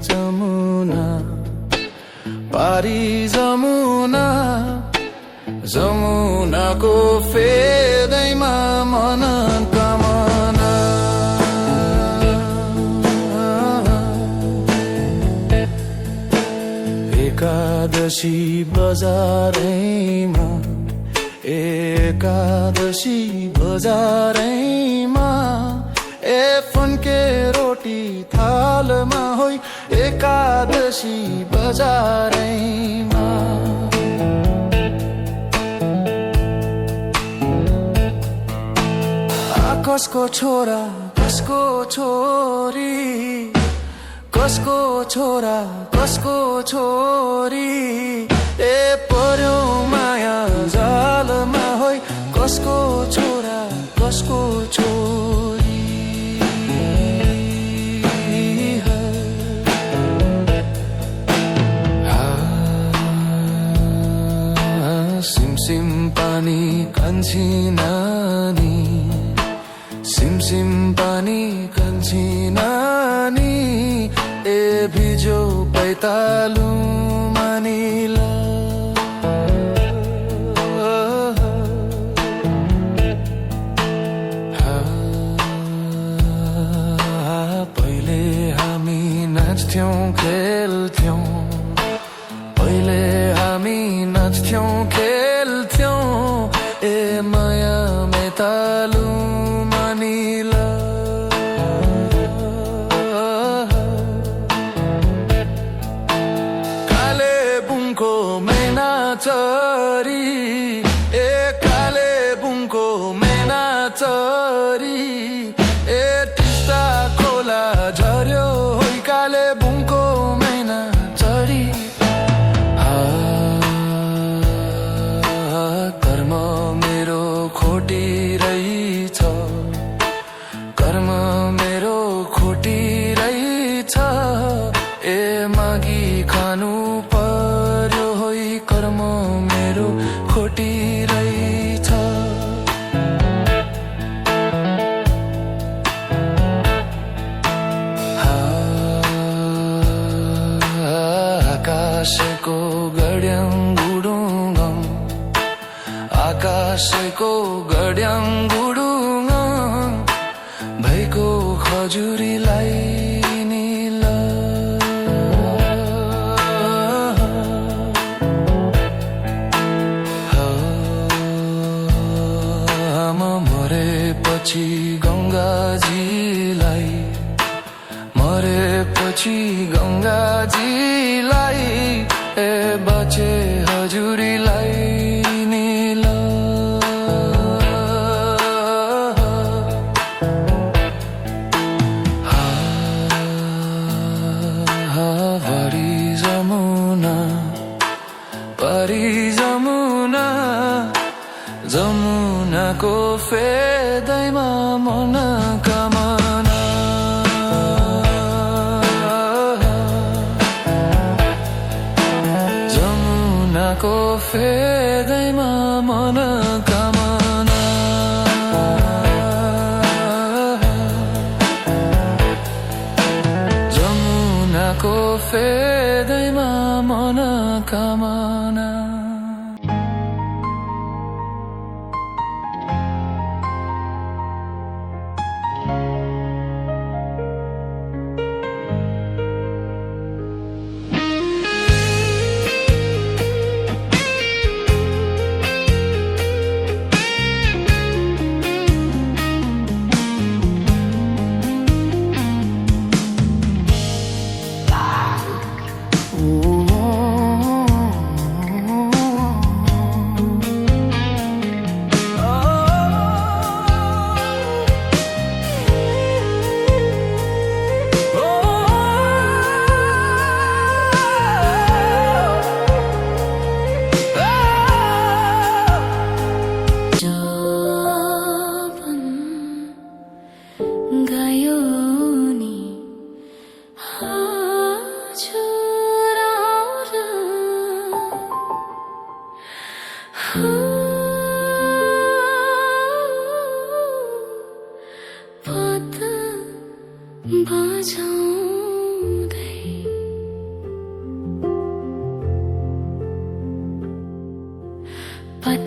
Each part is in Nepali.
जमुना पारी जमुना जमुनाको फेदैमा मन कामना एकादशी बजारैमा एकादशी बजारैमा ए फन्के रोटी थालमा होइ एकादशी बजारैमा कसको छोरा कसको छोरी कसको छोरा कसको छोरी ए पर्यो माया जालमा होइ कसको छोरा कसको छोरी सिमसिम पानी कान्छी नानी सिमसिम पानी कान्छी नानी ए भिजो पैतालु मानिला पहिले हामी नाच्थ्यौं खेल्थ्यौं पहिले हामी नाच्थ्यौं खेल्थ्यौं ए माया मेतालु मानिला कालेबुङको मैना चरी ए कालेबुङको मैना चरी ए टिस्टा खोला झर्यो होइ कालेबुङको मैना चरी कर्म मेरो खोटी रहेछ कर्म मेरो खोटी रहेछ ए मागी खानु पर्यो होइ कर्म मेरो खोटी रहेछ आकाशको गड्याङ गुडुङ आकाशको गड्याङ गुडुङ भैको खजुरीलाई निल मरेपछि गङ्गाजीलाई मरेपछि गङ्गाजीलाई ए बचे हजुरीलाई निल भरी जमुना पारी जमुना जमुनाको फेदैमा मन कामना जमुनाको फेदैमा मन कामना जमुनाको फेदैमा मन कामना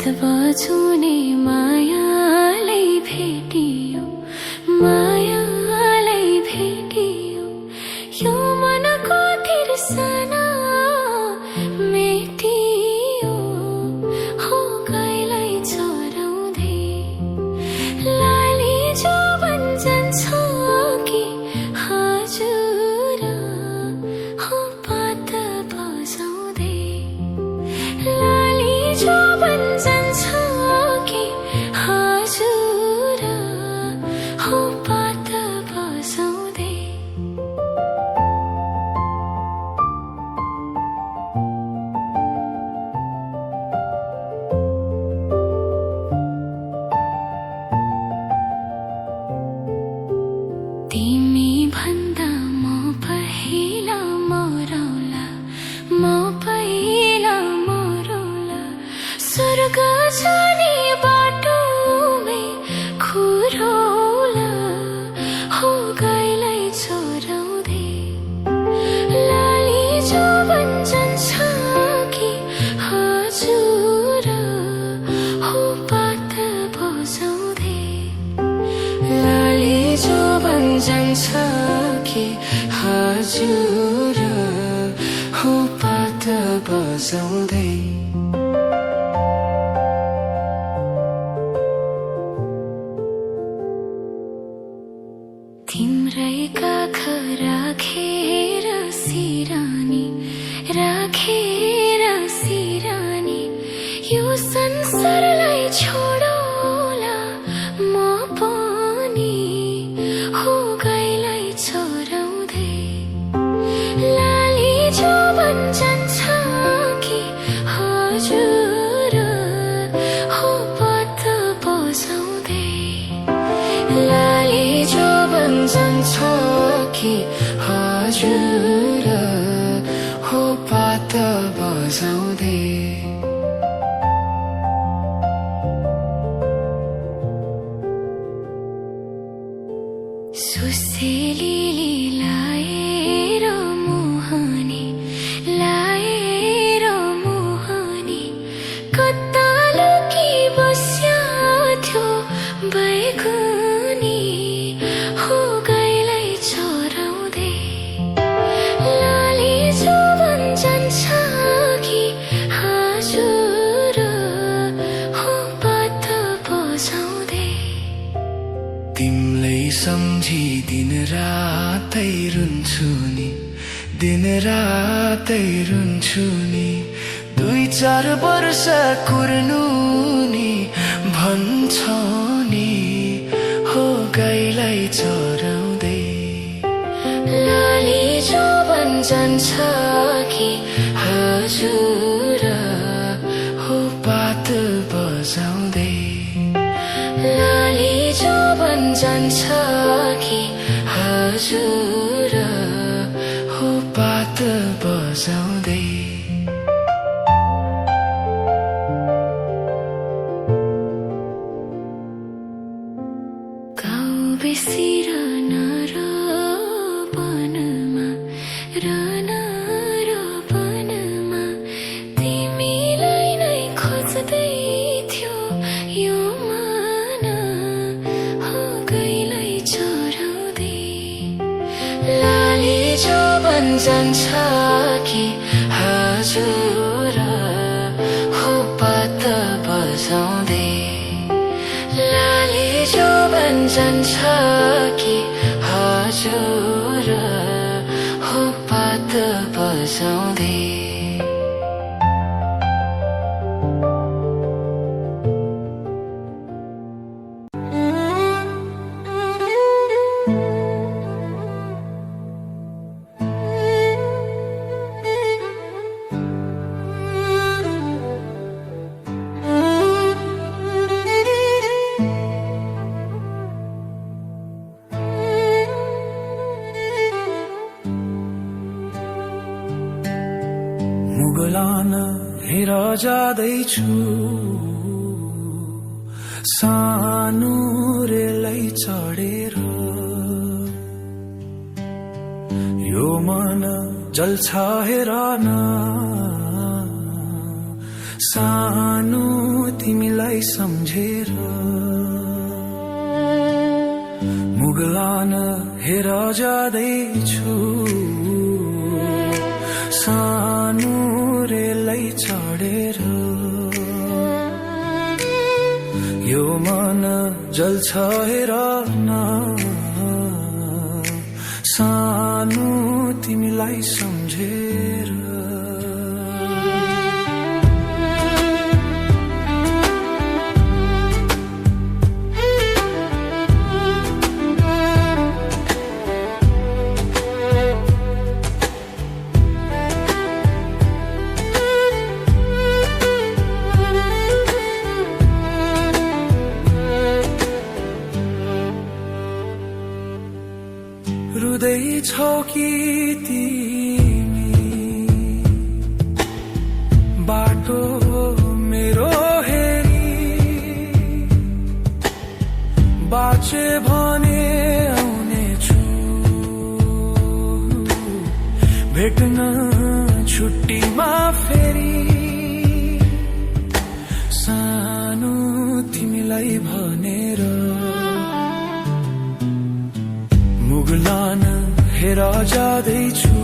रात बजुने मायालाई भेटियो, मायालाई भेटियो, यो मनको तिर्सना मेटियो। हो गाईलाई चराउँदै लाली जो भन्छन्छ कि हजुर, हो पात बजाउँदै लाली जो भन्छन्छ कि हजुर, हो पात बजाउँदै। तिमी भन्दा म पहिला मरौला, म पहिला मरौला। स्वर्ग जाने बाटोमै खुरौला, हो गाईलाई चराउँदै लाली जो भन्छन्छ कि हजुर, हो पात बजाउँदै लाली जो भन्छन्छ कि हजुर, हो पात बजाउँदै। तिम्रै काख राखेर सिरानी, राखेर सिरानी, यो संसारलाई छोडौला म पनि, हो गाईलाई चराउँदै लाली जो भन्छन्छ कि हजुर, हो पात बजाउँदै लाली जो भन्छन्छ कि हजुर, हो पात बजाउँदै। सुसेलीले लाएर मुहानी, लाएर मुहानी, कता लुकी बस्या थियो बैगुनी, हो गाईलाई चराउँदै लाली जो भन्छन्छ कि हजुर, हो पात बजाउँदै। तिमलाई सम्झी दिन रातै रुन्छु नि, दिन रातै रुन्छु नि। 2-4 वर्ष कुर्नु नि भन्छ नि, हो गाईलाई चराउँदै लाली जो भन्छन्छ कि हजुर, हो पात बजाउँदै लाली जो भन्छन्छ कि हजुर, हो पात बजाउँदै। गाउँ बेसी र नर वनमा, र वनमा, तिमीलाई नै खोज्दै थियो यो मन, हो गाईलाई चराउँदै लाली जो भन्छन्छ कि हजुर, हो पात बजाउँदै लाली जो भन्छन्छ कि हजुर, हो पात बजाउँदै। मुगलान हेर जाँदैछु, सानो रेलै चढेर, यो मन जल्छ हेर न सानो तिमीलाई सम्झेर मुगलान हेर जाँदैछु सानो रेलै चढेर यो मन जल्छ हेर न सानो तिमीलाई सम्झेर रुँदै छौ कि तिमी बाटो मेरो हेरी बाँचे भने आउनेछु भेट्न छुट्टीमा फेरि सानो तिमीलाई भनेर मुगलान हेर जाँदैछु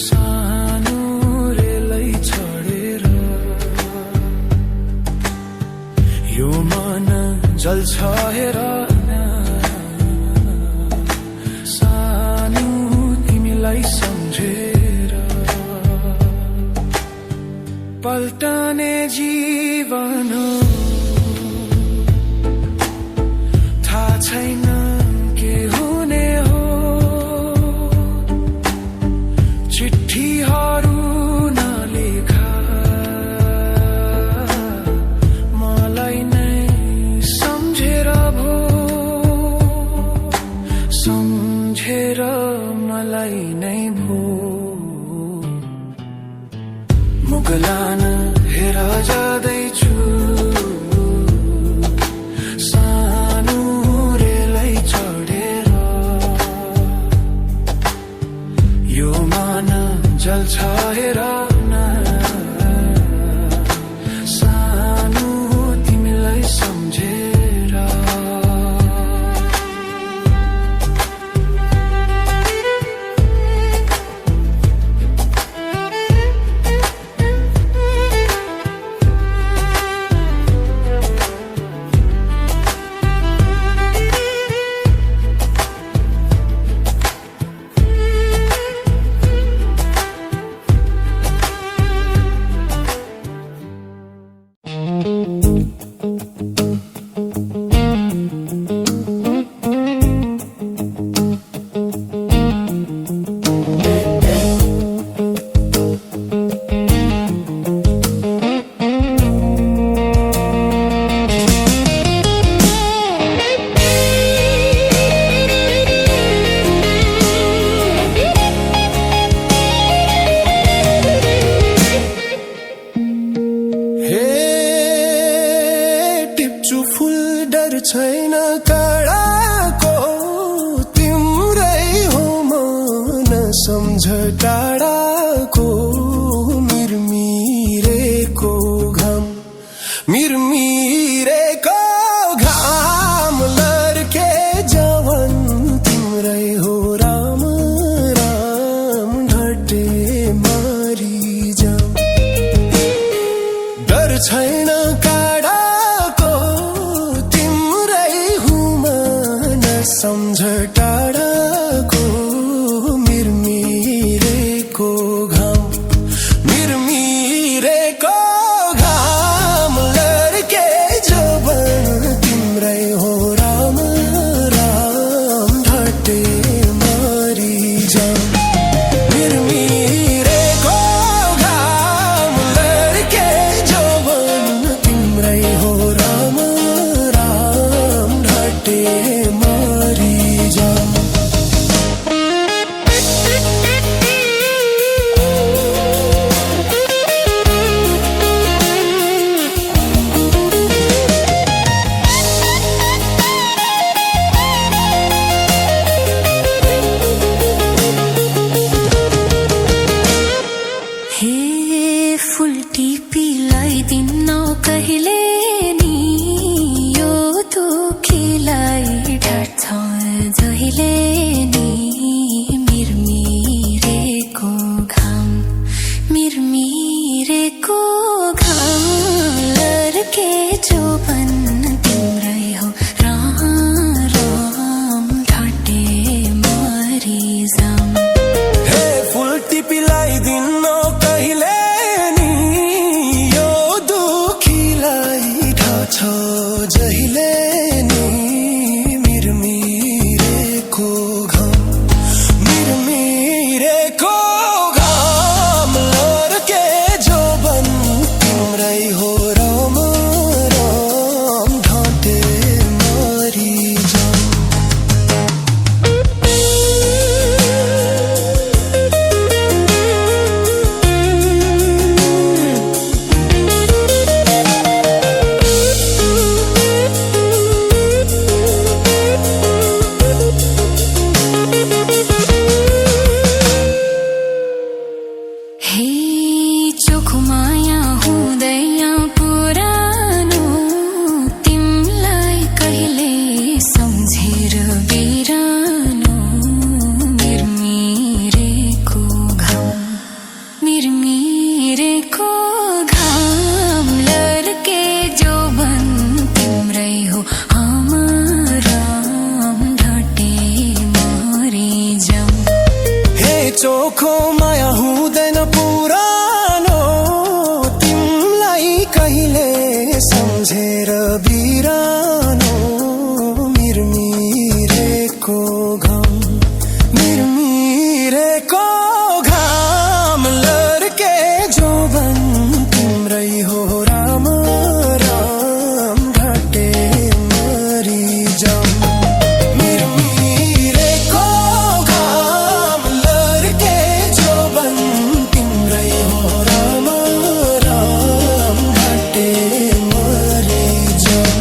सानो रेलै चढेर यो मन जल्छ हेर न सानो तिमीलाई सम्झेर पल्टने जीवन छैन के हुने हो चिठीहरू नलेखा मलाई नै सम्झेर भो सम्झेर मलाई नै भो मुगलान हेर जाँदैछु जल्छ हेर न सानो तिमीलाई सम्झेर छैन टाढाको तिम्रै हो मन सम्झ टाढाको मिरमिरेको घाम मिरमिरेको घाम लर्के जवन तिम्रै हो राम राम ढटे मारी जाम डर छैन सम्झ टाढाको मिरमिरेको जोबन तिम्रै हो राम ढाटे मरि जाऊँ हे फुल टिपीलाई दिन्न कहिले नि यो दुखीलाई ढाछ जहिले नि मिरमिरेको घाम मिरमिरेको घाम लड्के जोबन तिम्रै हो राम राम ढाटे मरि जाऊँ हे चोखो माया हुँदैन पुरानो तिमलाई कहिले सम्झेर बिरानो मिरमिरेको घाम लड्के जोबन तिम्रै हो राम ढाटे मरि जाऊँ हे चोखो माया हुँदैन पुरानो तिमलाई कहिले सम्झेर बिरानो मिरमिरेको घाम लड्के जोबन तिम्रै हो राम राम ढाटे मरि जाऊँ मिरमिरेको घाम लड्के जोबन तिम्रै हो राम राम ढाटे मरि जाऊँ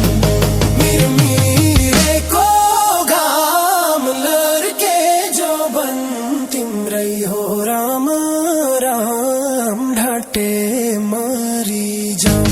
मिरमिरेको घाम लड्के जोबन तिम्रै हो राम राम ढाटे मरि जाऊँ